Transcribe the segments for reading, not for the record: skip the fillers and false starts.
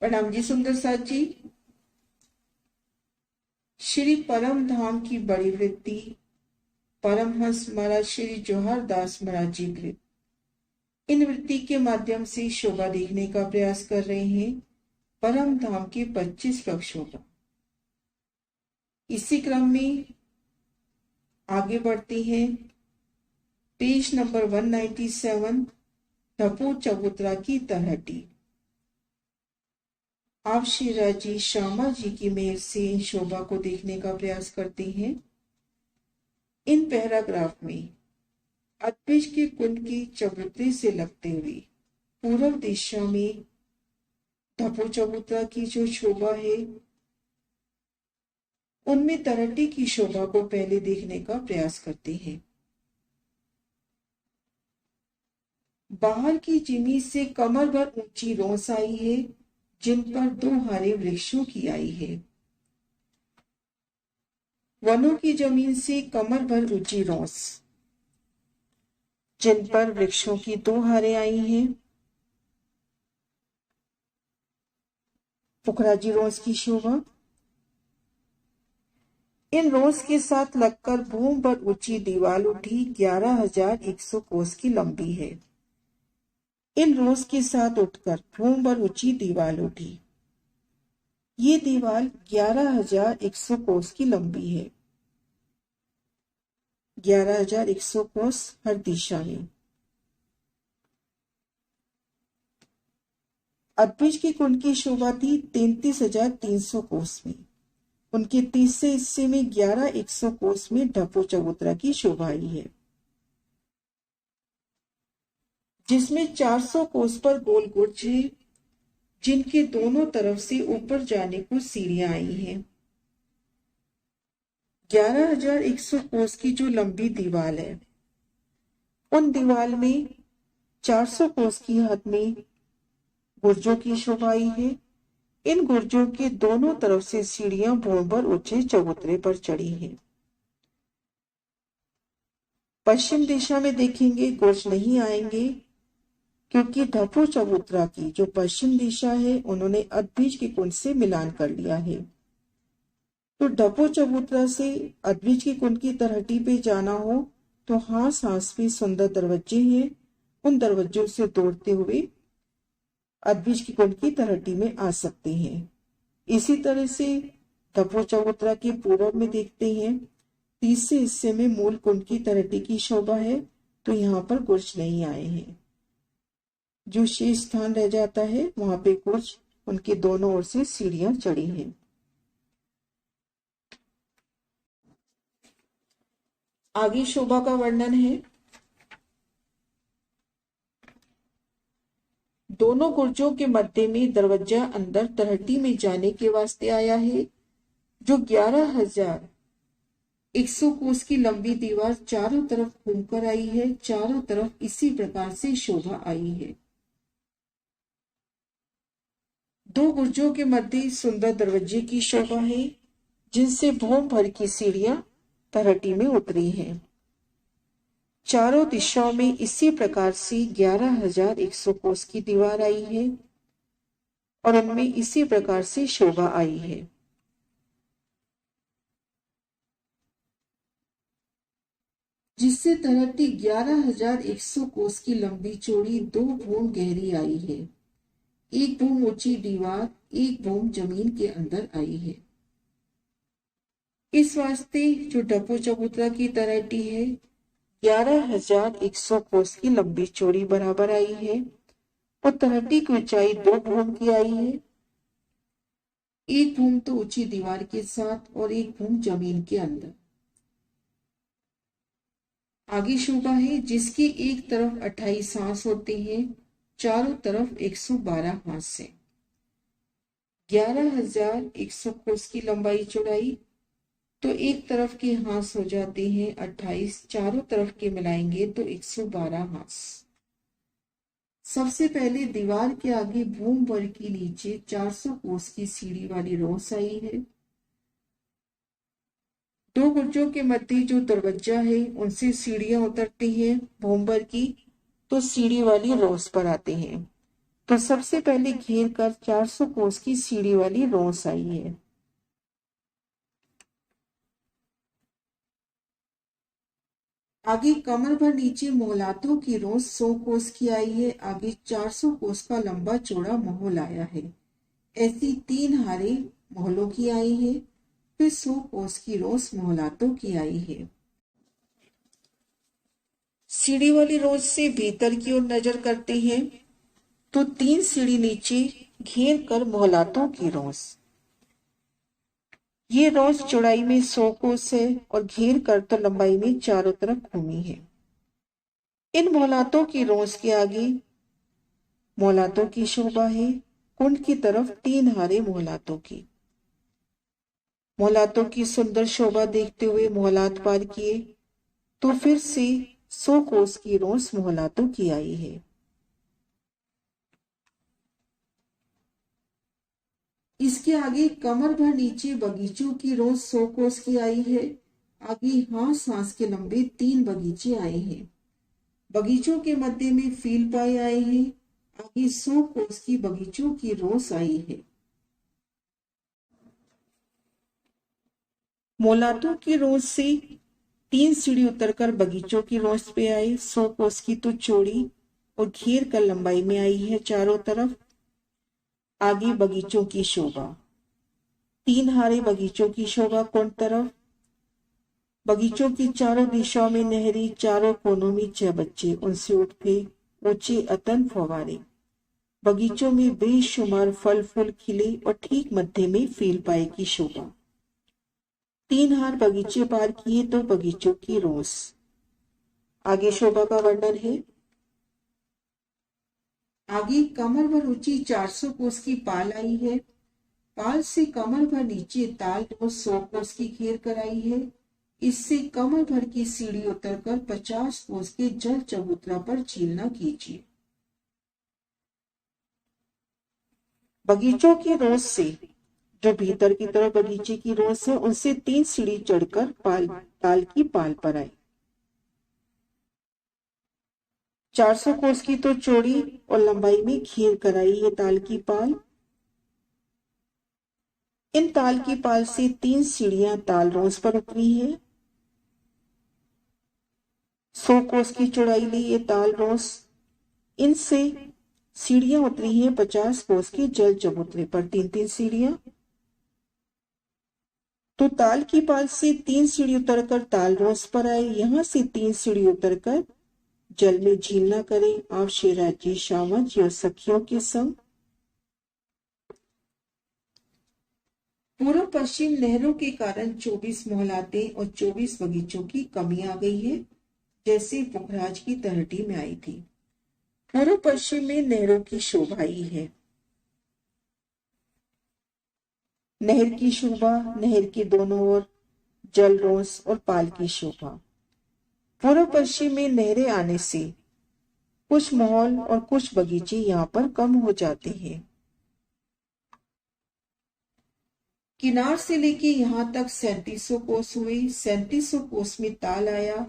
प्रणाम जी सुंदर साथ जी। श्री परम धाम की बड़ी वृत्ति परमहंस महाराज श्री जवाहर दास महाराज जी कृत इन वृत्ति के माध्यम से शोभा देखने का प्रयास कर रहे हैं परम धाम के 25 पक्षों का। इसी क्रम में आगे बढ़ते हैं। पेज नंबर 197 धपो चबूतरा की तलहटी। आप श्री राजी श्यामा जी की मेहर से इन शोभा को देखने का प्रयास करते हैं। इन पैराग्राफ में अद्विज के कुंड की चबूतरे से लगते हुए पूर्व दिशा में धपो चबूतरा की जो शोभा है उनमें तरहटी की शोभा को पहले देखने का प्रयास करते हैं। बाहर की जिमी से कमर भर ऊंची रोस आई है जिन पर 2 हरे वृक्षों की आई है। वनों की जमीन से कमर भर ऊंची रोस जिन पर वृक्षों की 2 हारें आई हैं। पुखराजी रोस की शोभा इन रोस के साथ लगकर भूमि पर ऊंची दीवार उठी 11,100 कोस की लंबी है। इन रोस के साथ उठकर भूमि पर ऊंची दीवार उठी। ये दीवार 11,100 कोस की लंबी है। 11,100 कोस हर दिशा में। अद्विज की कुंड की शोभा थी 33,300 कोस में। उनके तीसरे हिस्से में 11,100 कोस में धपो चबूतरा की शोभा आई है, जिसमें 400 कोस पर गोल गुर्ज है जिनके दोनों तरफ से ऊपर जाने को सीढ़ियां आई हैं। 11,100 कोस की जो लंबी दीवार है उन दीवार में 400 कोस की हद में गुर्जों की शोभा आई है। इन गुर्जों के दोनों तरफ से सीढ़ियां भूमि पर ऊंचे चबूतरे पर चढ़ी हैं। पश्चिम दिशा में देखेंगे गुर्ज नहीं आएंगे क्योंकि धपो चबूतरा की जो पश्चिम दिशा है उन्होंने अद्विज के कुंड से मिलान कर लिया है। तो धपो चबूतरा से अद्विज के कुंड की तरहटी पे जाना हो तो हास हास पे सुंदर दरवाजे हैं। उन दरवाजों से दौड़ते हुए अद्विज की कुंड की तरहटी में आ सकते हैं। इसी तरह से धपो चबूतरा के पूर्व में देखते हैं तीसरे हिस्से में मूल कुंड की तरहटी की शोभा है तो यहाँ पर गुर्ज नहीं आए हैं। जो शेष स्थान रह जाता है वहां पे गुर्ज उनके दोनों ओर से सीढ़ियां चढ़ी हैं। आगे शोभा का वर्णन है। दोनों गुर्जों के मध्य में दरवाजा अंदर तरहटी में जाने के वास्ते आया है। जो 11,100 कोस की लंबी दीवार चारों तरफ घूमकर आई है। चारों तरफ इसी प्रकार से शोभा आई है। 2 गुर्जों के मध्य सुंदर दरवाजे की शोभा है जिनसे भूमि भर की सीढ़ियां तरहटी में उतरी हैं। चारों दिशाओं में इसी प्रकार से 11,100 कोस की दीवार आई है और उनमें इसी प्रकार से शोभा आई है। जिससे तरहटी 11,100 कोस की लंबी चौड़ी 2 भूम गहरी आई है। एक भूम ऊंची दीवार, एक भूम जमीन के अंदर आई है। इस वास्ते जो धपो चबूतरा की तरहटी है 11,100 कोस की लंबी चौड़ी बराबर आई है और तरहटी की ऊंचाई 2 भूम की आई है। एक भूम तो ऊंची दीवार के साथ और एक भूम जमीन के अंदर। आगे शोभा है जिसकी एक तरफ 28 हांस होते हैं, चारों तरफ 112 हांस से। 11,100 कोस की लंबाई चौड़ाई तो एक तरफ के हांस हो जाते हैं 28, चारों तरफ के मिलाएंगे तो 112 हांस। सबसे पहले दीवार के आगे भूमि भर के नीचे 400 कोस की सीढ़ी वाली रोस आई है। 2 गुर्जों के मध्य जो दरवाजा है उनसे सीढ़ियां उतरती हैं भूमि भर की तो सीढ़ी वाली रोस पर आते हैं। तो सबसे पहले घेर कर 400 कोस की सीढ़ी वाली रोस आई है। आगे कमर भर नीचे मोहलातों की रोस 100 कोस की आई है। आगे 400 कोस का लंबा चौड़ा मोहल आया है। ऐसी 3 हारे मोहलों की आई है। फिर 100 कोस की रोस मोहलातों की आई है। सीढ़ी वाली रोज से भीतर की ओर नजर करते हैं तो 3 सीढ़ी नीचे घेर कर मोहलातों की रोज। ये रोज चौड़ाई में 100 कोस है और घेर कर तो लंबाई में चारों तरफ घूमी है। इन मोहलातों की रोज के आगे मोहलातों की शोभा है। कुंड की तरफ 3 हारे मोहलातों की। मोहलातों की सुंदर शोभा देखते हुए मोहलात पार किए तो फिर से 100 कोस की रोस मोहलातों की आई है। इसके आगे कमर भर नीचे बगीचों की रोस 100 कोस की आई है। आगे हाथ सांस के लंबे 3 बगीचे आए हैं। बगीचों के मध्य में फील पाए आए हैं। आगे 100 कोस की बगीचों की रोस आई है। मोहलातों की रोस से 3 सीढ़ी उतरकर बगीचों की रोस पे आई। 100 कोस की तो चौड़ी और घेर कर लंबाई में आई है चारों तरफ। आगे बगीचों की शोभा। 3 हारे बगीचों की शोभा कुंड तरफ। बगीचों की चारों दिशाओं में नहरी, चारों कोनों में चहबच्चे, उनसे उठते ऊंचे अतन फवारे। बगीचों में बेशुमार फल फूल खिले और ठीक मध्य में फील पाए की शोभा। 3 हार बगीचे पार किए तो बगीचों की रोस। आगे शोभा का वर्णन है। आगे कमर भर ऊंची 400 कोस की पाल आई है। पाल से कमर भर नीचे ताल रोस 100 कोस की घेर कर आई है। इससे कमर भर की सीढ़ी उतरकर 50 कोस के जल चबूतरा पर झीलना कीजिए। बगीचों की रोस से जो भीतर की तरफ बगीचे की रोस है उनसे 3 सीढ़ी चढ़कर ताल की पाल पर आए। 400 कोस की तो चौड़ी और लंबाई में घेर कर आई है ताल की पाल। इन ताल की पाल से 3 सीढ़ियां ताल रोस पर उतरी है। 100 कोस की चौड़ाई ली ये ताल रोस। इनसे सीढ़ियां उतरी हैं 50 कोस के जल चबूतरे पर। 3-3 सीढ़ियां। तो ताल की पाल से 3 सीढ़ी उतरकर ताल रोस पर आए। यहां से 3 सीढ़ी उतरकर जल में झीलना करें। आप शेराजी शामच और सखियों के संग। पूर्व पश्चिम नहरों के कारण 24 मोहलाते और 24 बगीचों की कमी आ गई है, जैसे पुखराज की तहटी में आई थी। पूर्व पश्चिम में नहरों की शोभा ही है। नहर की शोभा, नहर के दोनों ओर जल रोस और पाल की शोभा। पूर्व पश्चिम में नहरें आने से कुछ महल और कुछ बगीचे यहाँ पर कम हो जाते हैं। किनार से लेके यहाँ तक 3700 कोस हुए। 3700 कोस में ताल आया।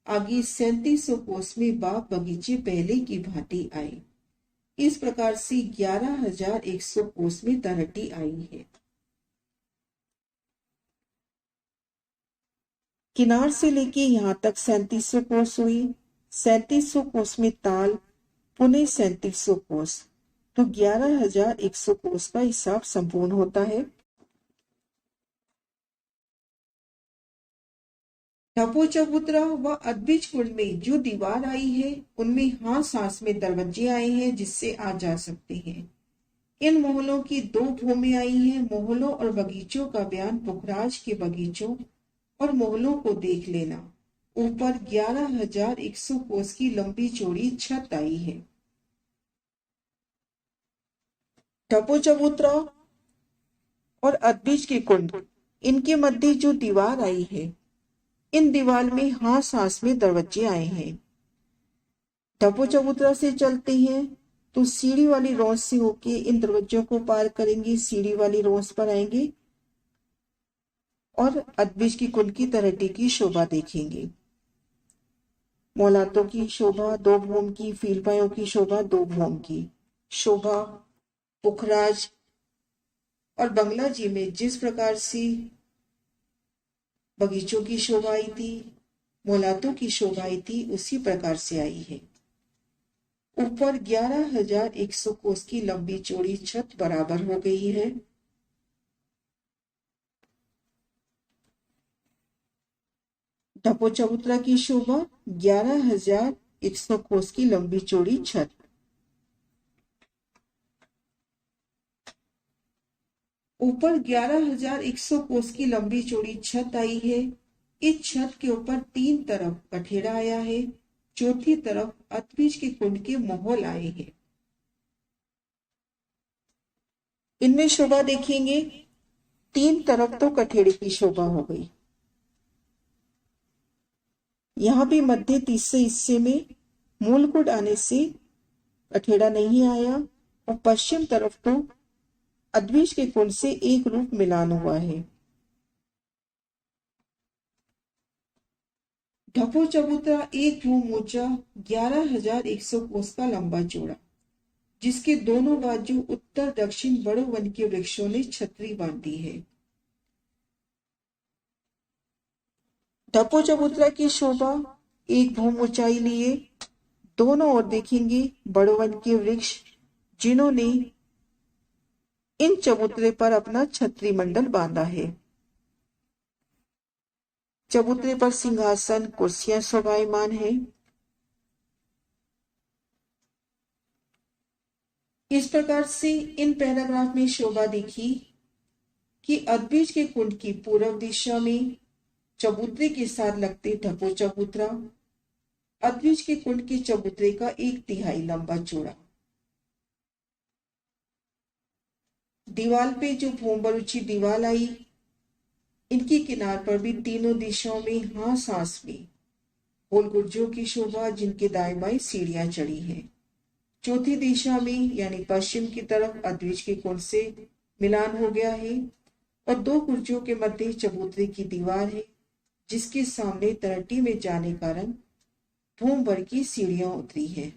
आगे 3700 कोस में बाग बगीचे पहले की भांति आए। इस प्रकार से 11100 कोस में तरहटी आई है। किनार से लेके यहाँ तक 3700 कोस हुई। 3700 कोस में ताल, पुनः 3700 कोस, तो 11100 कोस का हिसाब संपूर्ण होता है। टपो चबूतरा व अद्भिज कुंड में जो दीवार आई है उनमें हाथ सांस में दरवाजे आए हैं जिससे आ जा सकते हैं। इन मोहलों की 2 भूमि आई हैं। मोहलों और बगीचों का बयान पुखराज के बगीचों और मोहलों को देख लेना। ऊपर 11100 कोस की लंबी चौड़ी छत आई है। टपो चबूतरा और अद्भिज के कुंड, इनके मध्य जो दीवार आई है, इन दीवार में हाथ सांस में दरवाजे आए हैं। टपो चबूतरा से चलते हैं तो सीढ़ी वाली रोस से होके इन दरवाजों को पार करेंगे, सीढ़ी वाली रोस पर आएंगे और अद्भिज की कुंड की तरहटी की शोभा देखेंगे। मोहलातों की शोभा 2 भूम की, फीलपायों की शोभा 2 भूम की। शोभा पुखराज और बंगला जी में जिस प्रकार से बगीचों की शोभा आई थी, मोलातों की शोभा आई थी, उसी प्रकार से आई है। ऊपर 11,100 कोस की लंबी चौड़ी छत बराबर हो गई है। ढपो चबूतरा की शोभा 11,100 कोस की लंबी चौड़ी छत। ऊपर 11,100 कोस की लंबी चौड़ी छत आई है। इस छत के ऊपर 3 तरफ कठेड़ा आया है, चौथी तरफ अतबीज के कुंड के मोहल आए हैं। इनमें शोभा देखेंगे, 3 तरफ तो कठेड़े की शोभा हो गई। यहाँ भी मध्य तीसरे हिस्से में मूलकुट आने से कठेड़ा नहीं आया और पश्चिम तरफ तो अद्विज के कुंड से एक रूप मिलान हुआ है। ढपो चबूतरा एक रूम ऊंचा 11,100 कोस का लंबा चौड़ा, जिसके दोनों बाजू उत्तर दक्षिण बड़े वन के वृक्षों ने छतरी बांधी है। ढपो चबूतरा की शोभा एक भूम ऊंचाई लिए दोनों ओर देखेंगे बड़े वन के वृक्ष, जिन्होंने इन चबूतरे पर अपना छतरी मंडल बांधा है। चबूतरे पर सिंहासन कुर्सियां शोभायमान है। इस प्रकार से इन पैराग्राफ में शोभा देखी कि अद्विज के कुंड की पूर्व दिशा में चबूतरे के साथ लगते ढपो चबूतरा अद्विज के कुंड के चबूतरे का 1/3 लंबा चौड़ा। दीवाल पे जो भूमबरुची दीवाल आई, इनकी किनार पर भी तीनों दिशाओं में हास हास में होल गुर्जों की शोभा, जिनके दाएं बाएं सीढ़ियां चढ़ी हैं। चौथी दिशा में यानी पश्चिम की तरफ अद्विज के कुंड से मिलान हो गया है और 2 गुर्जों के मध्य चबूतरे की दीवार है, जिसके सामने तरट्टी में जाने कारण भूमभर की सीढ़ियां उतरी है।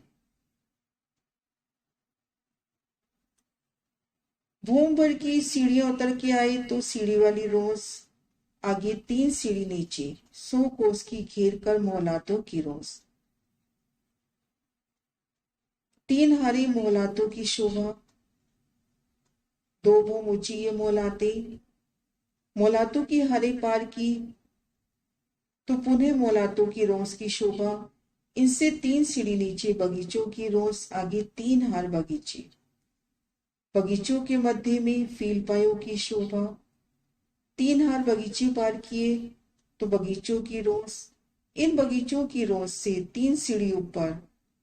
भूमभर की सीढ़ियां उतर के आए तो सीढ़ी वाली रोस आगे 3 सीढ़ी नीचे 100 कोस की घेर कर मोहलातों की रोस, 3 हरी मोहलातों की शोभा, 2 भूम ऊंची ये मोहलातों की हरे पार की तो पुनः मोहलातों की रोस की शोभा। इनसे 3 सीढ़ी नीचे बगीचों की रोस, आगे 3 हार बगीचे, बगीचों के मध्य में फीलपायों की शोभा। 3 हार बगीचे पार किए तो बगीचों की रोस, इन बगीचों की रोस से 3 सीढ़ी ऊपर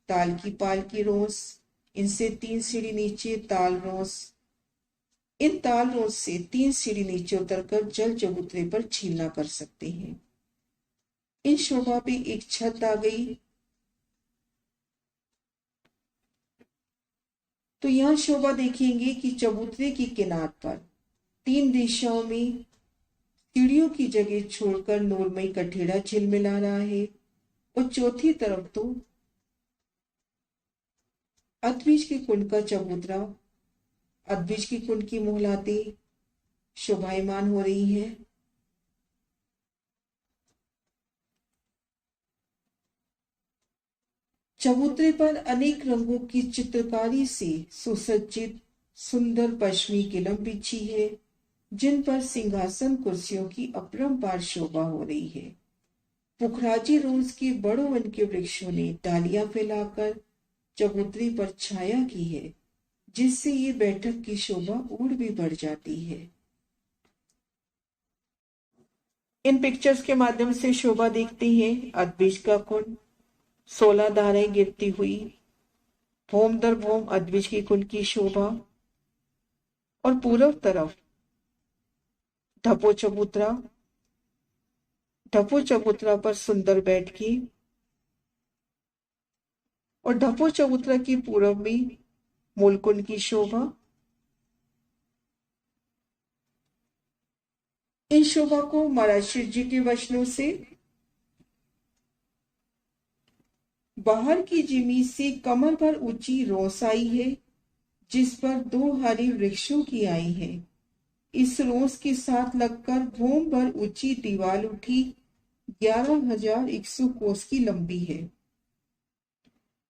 ताल की पाल की रोस, इनसे 3 सीढ़ी नीचे ताल रोस, इन ताल रोस से 3 सीढ़ी नीचे उतरकर जल चबूतरे पर छीलना कर सकते हैं। इन शोभा पे एक छत आ गई। तो यहां शोभा देखेंगे कि चबूतरे की किनार पर 3 दिशाओं में सीढ़ियों की जगह छोड़कर नूरमयी कठेड़ा झिलमिला रहा है और चौथी तरफ तो अद्विज के कुंड का चबूतरा, अद्विज के कुंड की मोहलातें शोभायमान हो रही हैं। चबूतरे पर अनेक रंगों की चित्रकारी से सुसज्जित सुंदर पश्चिमी किलम बिछी है, जिन पर सिंहासन कुर्सियों की अपरंपार शोभा हो रही है। पुखराजी रोज के बड़ों वन के वृक्षों ने डालियां फैलाकर चबूतरे पर छाया की है, जिससे ये बैठक की शोभा और भी बढ़ जाती है। इन पिक्चर्स के माध्यम से शोभा देखते हैं अद्विज का कुंड, 16 धाराएं गिरती हुई, भूम दर भूम अद्विज की कुंड की शोभा और पूर्व तरफ ढपो चबूतरा पर सुंदर बैठकी और ढपो चबूतरा की पूर्व में मूलकुंड की शोभा। इन शोभा को महाराज जी के वचनों से बाहर की जिमी से कमर भर ऊंची रोस आई है जिस पर 2 हरी वृक्षों की आई है। इस रोस के साथ लगकर भूम भर ऊंची दीवार उठी 11,100 कोस की लंबी है,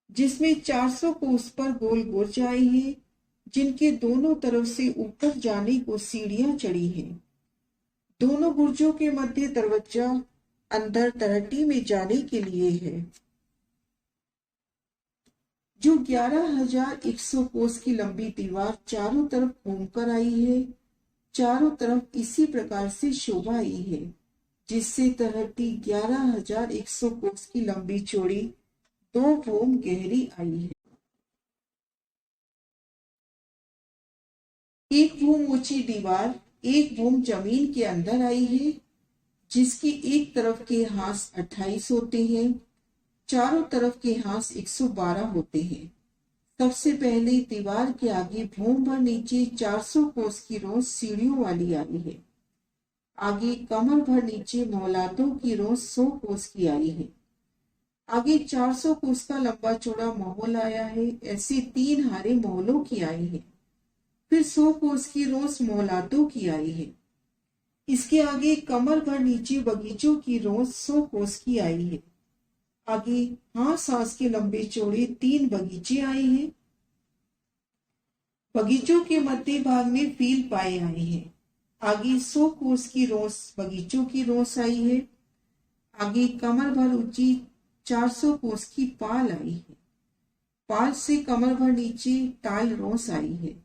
जिसमें 400 कोस पर गोल गुर्ज आई है, जिनके दोनों तरफ से ऊपर जाने को सीढ़ियां चढ़ी हैं। दोनों गुर्जों के मध्य दरवाजा अंदर तलहटी में जाने के लिए है, जो 11,100 कोस की लंबी दीवार चारों तरफ घूमकर आई है। चारों तरफ इसी प्रकार से शोभा आई है, जिससे तलहटी 11,100 कोस की लंबी चौड़ी 2 भूम गहरी आई है। एक भूम ऊंची दीवार 1 भूम जमीन के अंदर आई है, जिसकी एक तरफ के हांस 28 होते हैं, चारों तरफ के हांस 112 होते हैं। सबसे पहले दीवार के आगे भूम भर नीचे 400 कोस की रोस सीढ़ियों वाली आई है। आगे कमर भर नीचे मौलातों की रोस 100 कोस की आई है। आगे 400 कोस का लंबा चौड़ा महल आया है। ऐसे 3 हारे महलों की आई है। फिर 100 कोस की रोस मौलातों की आई है। इसके आगे कमर भर नीचे बगीचों की रोस 100 कोस की आई है। आगे हांस के लंबे चौड़े 3 बगीचे आए हैं। बगीचों के मध्य भाग में फील पाए आए हैं। आगे 100 कोस की रोस बगीचों की रोस आई है। आगे कमर भर ऊंची 400 कोस की पाल आई है। पाल से कमर भर नीचे ताल रोस आई है।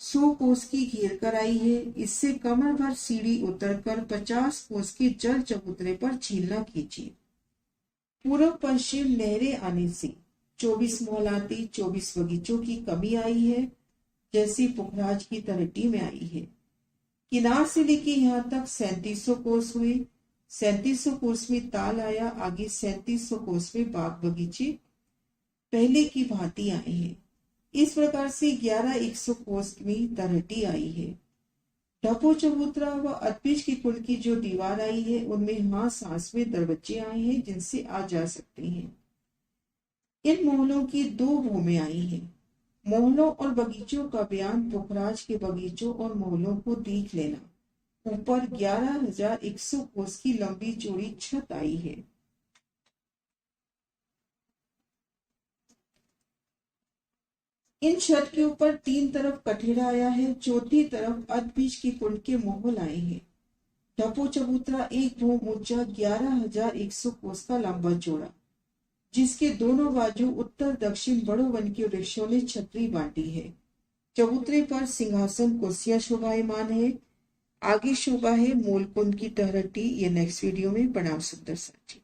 100 कोस की घेर कर आई है। इससे कमर भर सीढ़ी उतरकर 50 कोस के जल चबूतरे पर झीलना कीजिए। पूर्व पश्चिम नहरें आने से 24 मोहलाती 24 बगीचों की कमी आई है, जैसी पुखराज की तलहटी में आई है। किनार से लेके यहाँ तक 3700 कोस हुए। 3700 कोस में ताल आया। आगे 3700 कोस में बाग बगीचे पहले की भांति आए हैं। इस प्रकार से 11,100 कोस में तलहटी आई है। ढपो चबूतरा व अदबीज की कुल की जो दीवार आई है, उनमें हांस में दरवाजे आए हैं, जिनसे आ जा सकते हैं। इन महलों की 2 भूमें आई हैं। महलों और बगीचों का बयान पुखराज के बगीचों और महलों को देख लेना। ऊपर 11,100 कोस की लंबी चौड़ी छत आई है। इन छत के ऊपर 3 तरफ कठेरा आया है। चौथी तरफ अदबीज की कुल के महल आए हैं। ढपो चबूतरा 1 भूम ऊंचा 11,100 कोस का लंबा चौड़ा, जिसके दोनों बाजू उत्तर दक्षिण बड़ो वन के वृक्षों ने छतरी बांटी है। चबूतरे पर सिंहासन कुर्सियां शोभायमान है। आगे शोभा है मूलकुंद की तलहटी। ये नेक्स्ट वीडियो में प्रणाम सुंदर साथी।